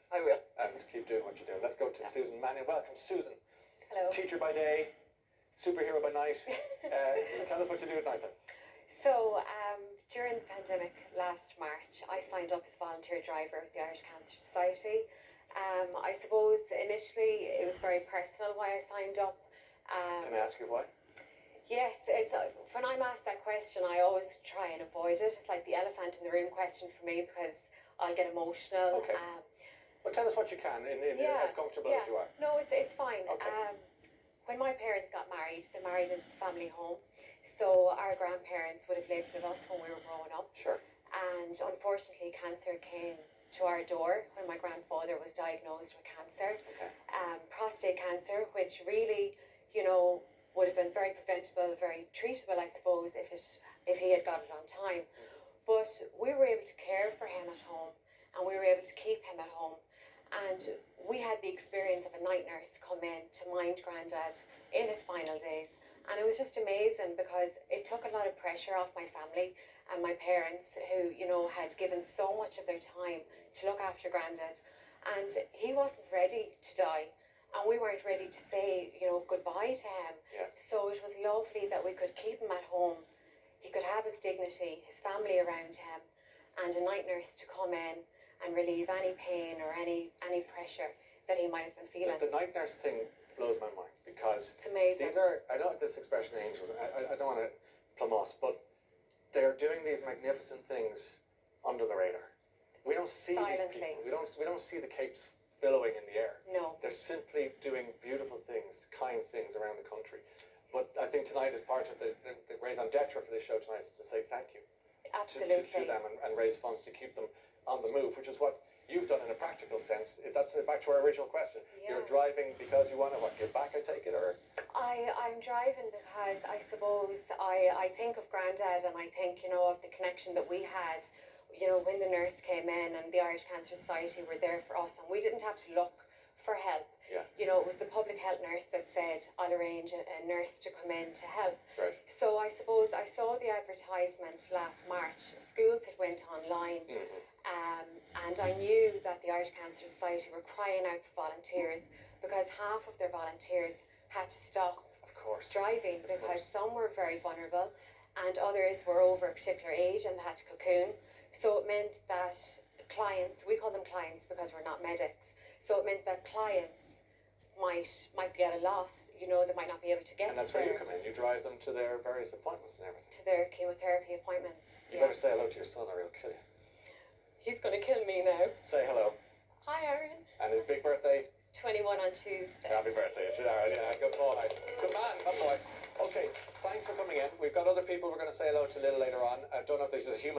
I will. And keep doing what you're doing. Let's go to Susan Mannion. Welcome, Susan. Hello. Teacher by day, superhero by night. Tell us what you do at night time. So, during the pandemic last March, I signed up as a volunteer driver with the Irish Cancer Society. I suppose initially it was very personal why I signed up. Can I ask you why? Yes, it's when I'm asked that question, I always try and avoid it. It's like the elephant in the room question for me because I'll get emotional. Okay. Well, tell us what you can, as comfortable as you are. No, it's fine. Okay. When my parents got married, they married into the family home. So our grandparents would have lived with us when we were growing up. Sure. And unfortunately, cancer came to our door when my grandfather was diagnosed with cancer. Okay. Prostate cancer, which really, would have been very preventable, very treatable, I suppose, if he had got it on time. But we were able to care for him at home, and we were able to keep him at home. And we had the experience of a night nurse come in to mind Grandad in his final days. And it was just amazing because it took a lot of pressure off my family and my parents who, had given so much of their time to look after Grandad. And he wasn't ready to die. And we weren't ready to say, goodbye to him. Yes. So it was lovely that we could keep him at home. He could have his dignity, his family around him, and a night nurse to come in and relieve any pain or any pressure that he might have been feeling. The night nurse thing blows my mind because it's amazing. These are, I don't like this expression, angels. I don't want to plumb us, but they're doing these magnificent things under the radar. We don't see Silently. these people. We don't see the capes billowing in the air. No. They're simply doing beautiful things, kind things around the country. But I think tonight is part of the raison d'etre for this show tonight is to say thank you. Absolutely. To them and raise funds to keep them on the move, which is what you've done in a practical sense. That's back to our original question. Yeah. You're driving because you want to give back, I take it, or? I'm driving because I suppose I think of Grandad and I think, of the connection that we had, when the nurse came in and the Irish Cancer Society were there for us and we didn't have to look for help. Yeah. It was the public health nurse that said, I'll arrange a nurse to come in to help. Right. So I suppose I saw the advertisement last March. Schools had went online. And I knew that the Irish Cancer Society were crying out for volunteers because half of their volunteers had to stop driving because some were very vulnerable and others were over a particular age and they had to cocoon. So it meant that clients, we call them clients because we're not medics, so it meant that clients might be at a loss, they might not be able to get and that's to where you come in. You drive them to their various appointments and everything. To their chemotherapy appointments. You better say hello to your son or he'll kill you. He's going to kill me now. Say hello. Hi, Aaron. And his big birthday? 21 on Tuesday. Happy birthday, Aaron. Yeah, good boy. Good man, good boy. Okay, thanks for coming in. We've got other people we're going to say hello to a little later on. I don't know if there's a human